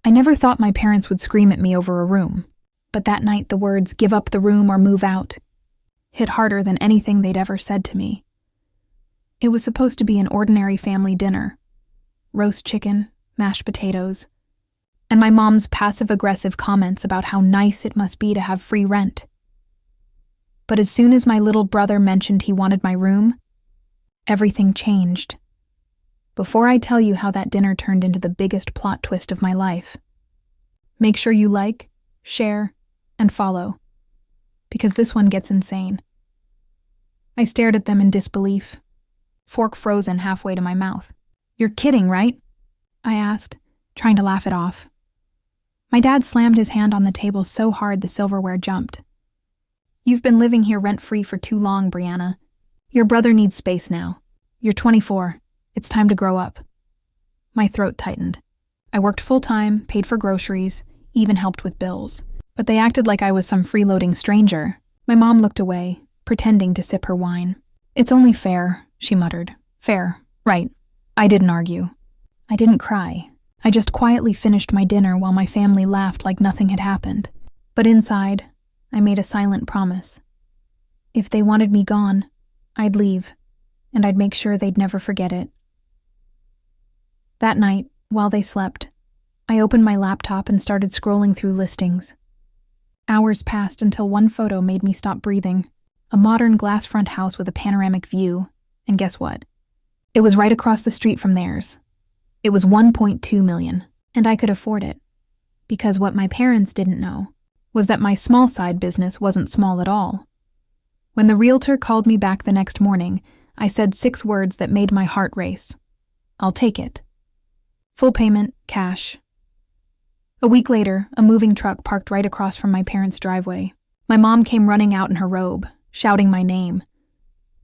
I never thought my parents would scream at me over a room, but that night the words, "Give up the room or move out," hit harder than anything they'd ever said to me. It was supposed to be an ordinary family dinner. Roast chicken, mashed potatoes, and my mom's passive-aggressive comments about how nice it must be to have free rent. But as soon as my little brother mentioned he wanted my room, everything changed. Before I tell you how that dinner turned into the biggest plot twist of my life, make sure you like, share, and follow, because this one gets insane. I stared at them in disbelief, fork frozen halfway to my mouth. "You're kidding, right?" I asked, trying to laugh it off. My dad slammed his hand on the table so hard the silverware jumped. "You've been living here rent-free for too long, Brianna. Your brother needs space now. You're 24. It's time to grow up." My throat tightened. I worked full-time, paid for groceries, even helped with bills. But they acted like I was some freeloading stranger. My mom looked away, pretending to sip her wine. "It's only fair," she muttered. "Fair, right." I didn't argue. I didn't cry. I just quietly finished my dinner while my family laughed like nothing had happened. But inside, I made a silent promise. If they wanted me gone, I'd leave, and I'd make sure they'd never forget it. That night, while they slept, I opened my laptop and started scrolling through listings. Hours passed until one photo made me stop breathing. A modern glass front house with a panoramic view, and guess what? It was right across the street from theirs. It was $1.2 million, and I could afford it. Because what my parents didn't know was that my small side business wasn't small at all. When the realtor called me back the next morning, I said 6 words that made my heart race. "I'll take it." Full payment, cash. A week later, a moving truck parked right across from my parents' driveway. My mom came running out in her robe, shouting my name.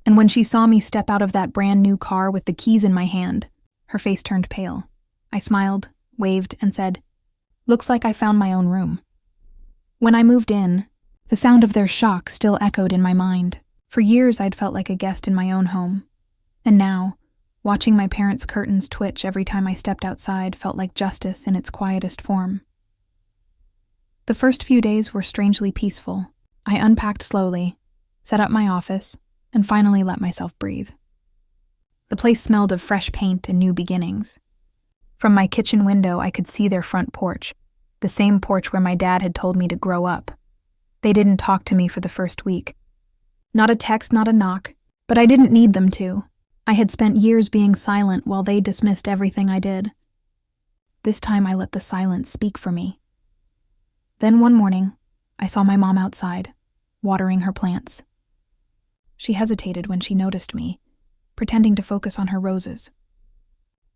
And when she saw me step out of that brand new car with the keys in my hand, her face turned pale. I smiled, waved, and said, "Looks like I found my own room." When I moved in, the sound of their shock still echoed in my mind. For years I'd felt like a guest in my own home. And now, watching my parents' curtains twitch every time I stepped outside felt like justice in its quietest form. The first few days were strangely peaceful. I unpacked slowly, set up my office, and finally let myself breathe. The place smelled of fresh paint and new beginnings. From my kitchen window, I could see their front porch, the same porch where my dad had told me to grow up. They didn't talk to me for the first week. Not a text, not a knock, but I didn't need them to. I had spent years being silent while they dismissed everything I did. This time I let the silence speak for me. Then one morning, I saw my mom outside, watering her plants. She hesitated when she noticed me, pretending to focus on her roses.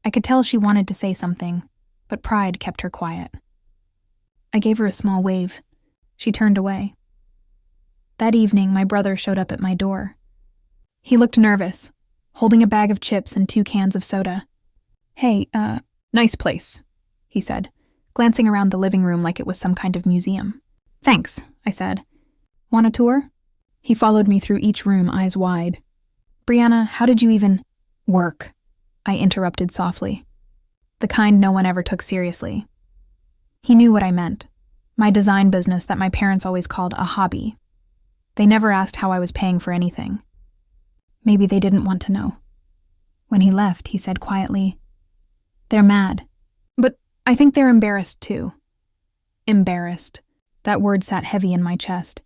I could tell she wanted to say something, but pride kept her quiet. I gave her a small wave. She turned away. That evening, my brother showed up at my door. He looked nervous, holding a bag of chips and 2 cans of soda. "Hey, nice place," he said, glancing around the living room like it was some kind of museum. "Thanks," I said. "Want a tour?" He followed me through each room, eyes wide. "Brianna, how did you even—" "Work," I interrupted softly, the kind no one ever took seriously. He knew what I meant. My design business that my parents always called a hobby. They never asked how I was paying for anything. Maybe they didn't want to know. When he left, he said quietly, "They're mad. But I think they're embarrassed too." Embarrassed. That word sat heavy in my chest.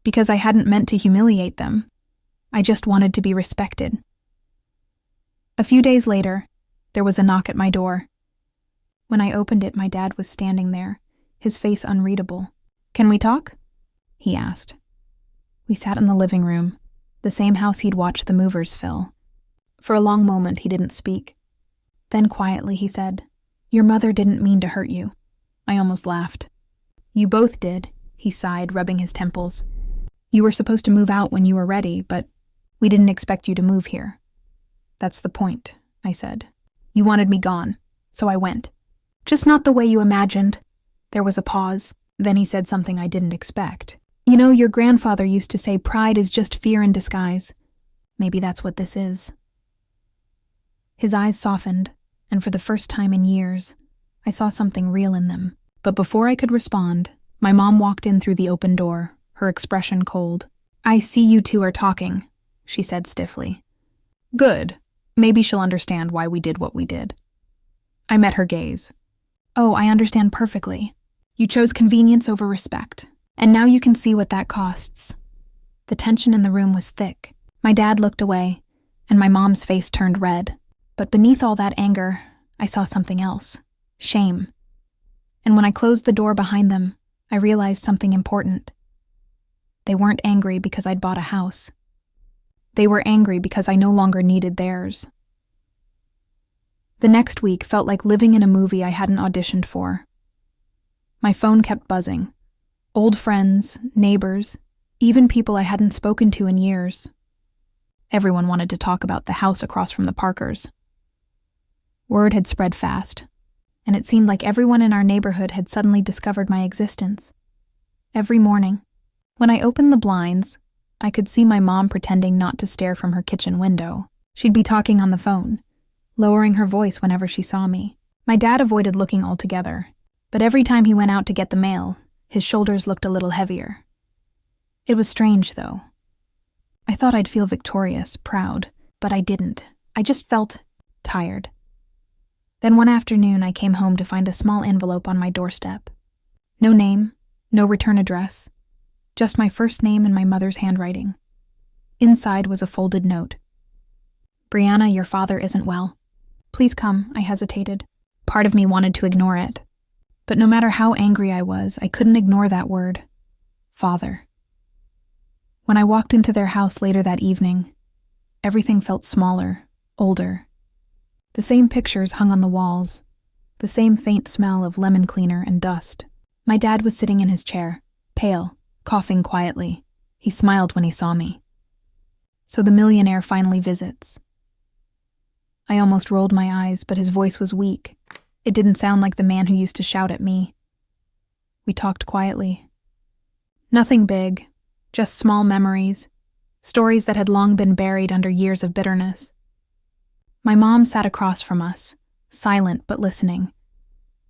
Because I hadn't meant to humiliate them. I just wanted to be respected. A few days later, there was a knock at my door. When I opened it, my dad was standing there, his face unreadable. "Can we talk?" he asked. We sat in the living room, the same house he'd watched the movers fill. For a long moment, he didn't speak. Then quietly he said, "Your mother didn't mean to hurt you." I almost laughed. "You both did," he sighed, rubbing his temples. "You were supposed to move out when you were ready, but we didn't expect you to move here." "That's the point," I said. "You wanted me gone, so I went. Just not the way you imagined." There was a pause. Then he said something I didn't expect. "You know, your grandfather used to say pride is just fear in disguise. Maybe that's what this is." His eyes softened, and for the first time in years, I saw something real in them. But before I could respond, my mom walked in through the open door, her expression cold. "I see you two are talking," she said stiffly. "Good. Maybe she'll understand why we did what we did." I met her gaze. "Oh, I understand perfectly. You chose convenience over respect, and now you can see what that costs." The tension in the room was thick. My dad looked away, and my mom's face turned red. But beneath all that anger, I saw something else. Shame. And when I closed the door behind them, I realized something important. They weren't angry because I'd bought a house. They were angry because I no longer needed theirs. The next week felt like living in a movie I hadn't auditioned for. My phone kept buzzing. Old friends, neighbors, even people I hadn't spoken to in years. Everyone wanted to talk about the house across from the Parkers. Word had spread fast, and it seemed like everyone in our neighborhood had suddenly discovered my existence. Every morning, when I opened the blinds, I could see my mom pretending not to stare from her kitchen window. She'd be talking on the phone, lowering her voice whenever she saw me. My dad avoided looking altogether, but every time he went out to get the mail, his shoulders looked a little heavier. It was strange, though. I thought I'd feel victorious, proud, but I didn't. I just felt tired. Then one afternoon, I came home to find a small envelope on my doorstep. No name, no return address, just my first name and my mother's handwriting. Inside was a folded note. "Brianna, your father isn't well. Please come," I hesitated. Part of me wanted to ignore it. But no matter how angry I was, I couldn't ignore that word. Father. When I walked into their house later that evening, everything felt smaller, older. The same pictures hung on the walls, the same faint smell of lemon cleaner and dust. My dad was sitting in his chair, pale, coughing quietly. He smiled when he saw me. "So the millionaire finally visits." I almost rolled my eyes, but his voice was weak. It didn't sound like the man who used to shout at me. We talked quietly. Nothing big, just small memories, stories that had long been buried under years of bitterness. My mom sat across from us, silent but listening.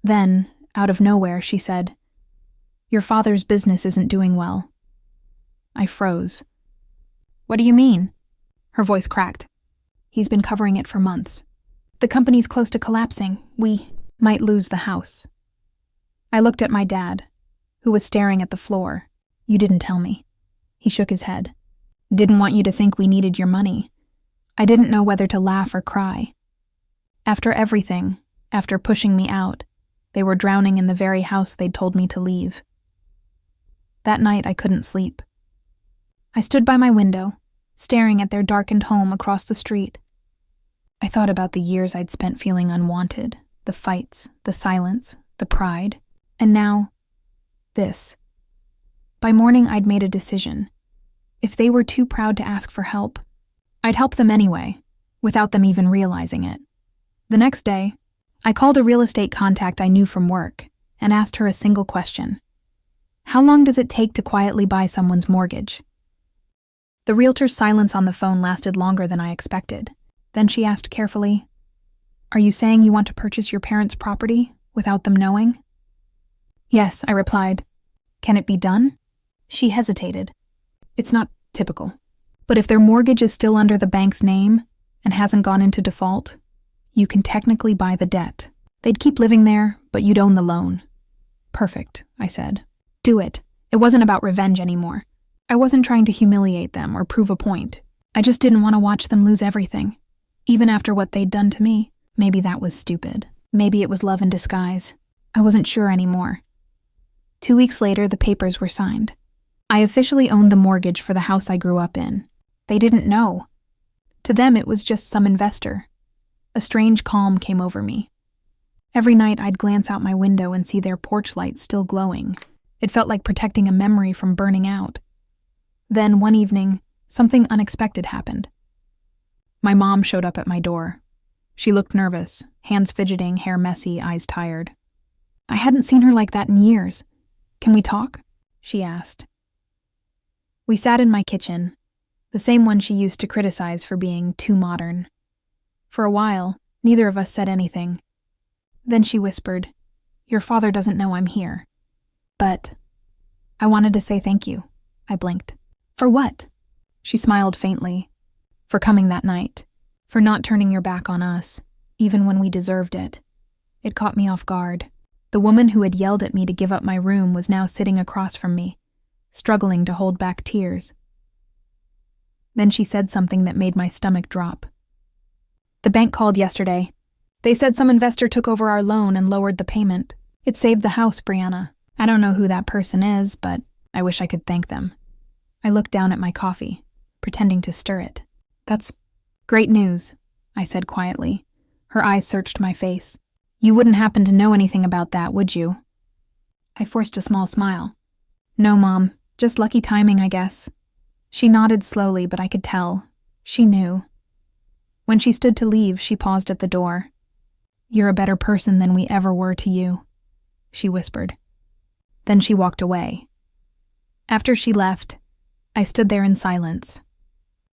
Then, out of nowhere, she said, "Your father's business isn't doing well." I froze. "What do you mean?" Her voice cracked. "He's been covering it for months. The company's close to collapsing. We might lose the house." I looked at my dad, who was staring at the floor. "You didn't tell me." He shook his head. "Didn't want you to think we needed your money." I didn't know whether to laugh or cry. After everything, after pushing me out, they were drowning in the very house they'd told me to leave. That night I couldn't sleep. I stood by my window, staring at their darkened home across the street. I thought about the years I'd spent feeling unwanted, the fights, the silence, the pride, and now, this. By morning I'd made a decision. If they were too proud to ask for help, I'd help them anyway, without them even realizing it. The next day, I called a real estate contact I knew from work and asked her a single question. How long does it take to quietly buy someone's mortgage? The realtor's silence on the phone lasted longer than I expected. Then she asked carefully, "Are you saying you want to purchase your parents' property without them knowing?" "Yes," I replied. "Can it be done?" She hesitated. "It's not typical. But if their mortgage is still under the bank's name and hasn't gone into default, you can technically buy the debt. They'd keep living there, but you'd own the loan." "Perfect," I said. "Do it." It wasn't about revenge anymore. I wasn't trying to humiliate them or prove a point. I just didn't want to watch them lose everything. Even after what they'd done to me. Maybe that was stupid. Maybe it was love in disguise. I wasn't sure anymore. 2 weeks later, the papers were signed. I officially owned the mortgage for the house I grew up in. They didn't know. To them, it was just some investor. A strange calm came over me. Every night, I'd glance out my window and see their porch light still glowing. It felt like protecting a memory from burning out. Then, one evening, something unexpected happened. My mom showed up at my door. She looked nervous, hands fidgeting, hair messy, eyes tired. I hadn't seen her like that in years. "Can we talk?" she asked. We sat in my kitchen, the same one she used to criticize for being too modern. For a while, neither of us said anything. Then she whispered, Your father doesn't know I'm here. But I wanted to say thank you. I blinked. For what? She smiled faintly. For coming that night. For not turning your back on us, even when we deserved it. It caught me off guard. The woman who had yelled at me to give up my room was now sitting across from me, struggling to hold back tears. Then she said something that made my stomach drop. The bank called yesterday. They said some investor took over our loan and lowered the payment. It saved the house, Brianna. I don't know who that person is, but I wish I could thank them. I looked down at my coffee, pretending to stir it. That's great news, I said quietly. Her eyes searched my face. You wouldn't happen to know anything about that, would you? I forced a small smile. No, Mom. Just lucky timing, I guess. She nodded slowly, but I could tell. She knew. When she stood to leave, she paused at the door. You're a better person than we ever were to you, she whispered. Then she walked away. After she left, I stood there in silence.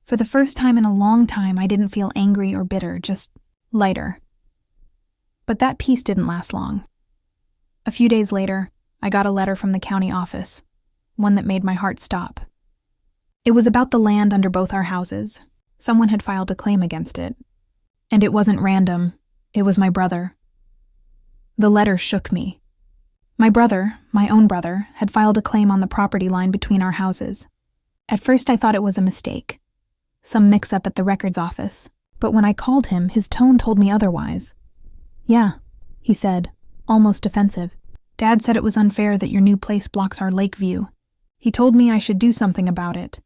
For the first time in a long time, I didn't feel angry or bitter, just lighter. But that peace didn't last long. A few days later, I got a letter from the county office, one that made my heart stop. It was about the land under both our houses. Someone had filed a claim against it. And it wasn't random. It was my brother. The letter shook me. My brother, my own brother, had filed a claim on the property line between our houses. At first I thought it was a mistake. Some mix-up at the records office. But when I called him, his tone told me otherwise. Yeah, he said, almost defensive. Dad said it was unfair that your new place blocks our lake view. He told me I should do something about it.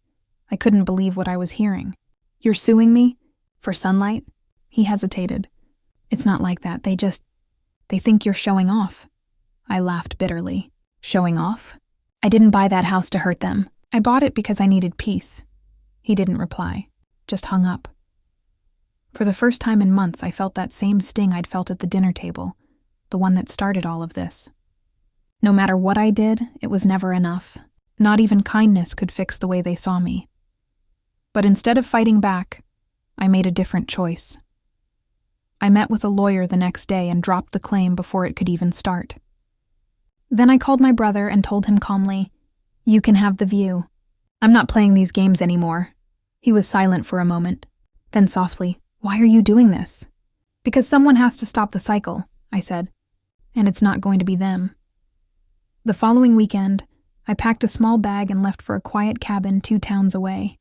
I couldn't believe what I was hearing. You're suing me? For sunlight? He hesitated. It's not like that. They think you're showing off. I laughed bitterly. Showing off? I didn't buy that house to hurt them. I bought it because I needed peace. He didn't reply, just hung up. For the first time in months, I felt that same sting I'd felt at the dinner table, the one that started all of this. No matter what I did, it was never enough. Not even kindness could fix the way they saw me. But instead of fighting back, I made a different choice. I met with a lawyer the next day and dropped the claim before it could even start. Then I called my brother and told him calmly, You can have the view. I'm not playing these games anymore. He was silent for a moment. Then softly, Why are you doing this? Because someone has to stop the cycle, I said. And it's not going to be them. The following weekend, I packed a small bag and left for a quiet cabin 2 towns away.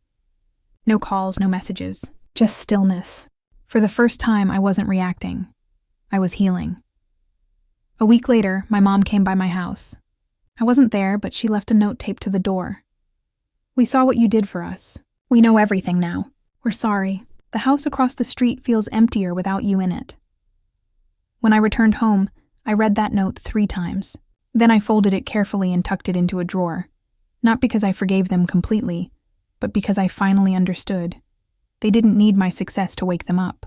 No calls, no messages, just stillness. For the first time, I wasn't reacting. I was healing. A week later, my mom came by my house. I wasn't there, but she left a note taped to the door. We saw what you did for us. We know everything now. We're sorry. The house across the street feels emptier without you in it. When I returned home, I read that note 3 times. Then I folded it carefully and tucked it into a drawer. Not because I forgave them completely, but because I finally understood. They didn't need my success to wake them up.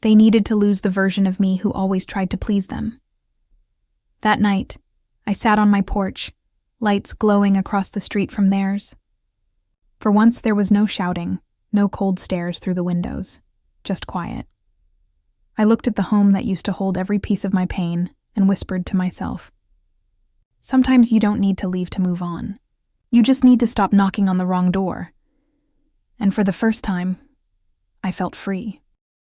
They needed to lose the version of me who always tried to please them. That night, I sat on my porch, lights glowing across the street from theirs. For once there was no shouting, no cold stares through the windows, just quiet. I looked at the home that used to hold every piece of my pain and whispered to myself, Sometimes you don't need to leave to move on. You just need to stop knocking on the wrong door. And for the first time, I felt free.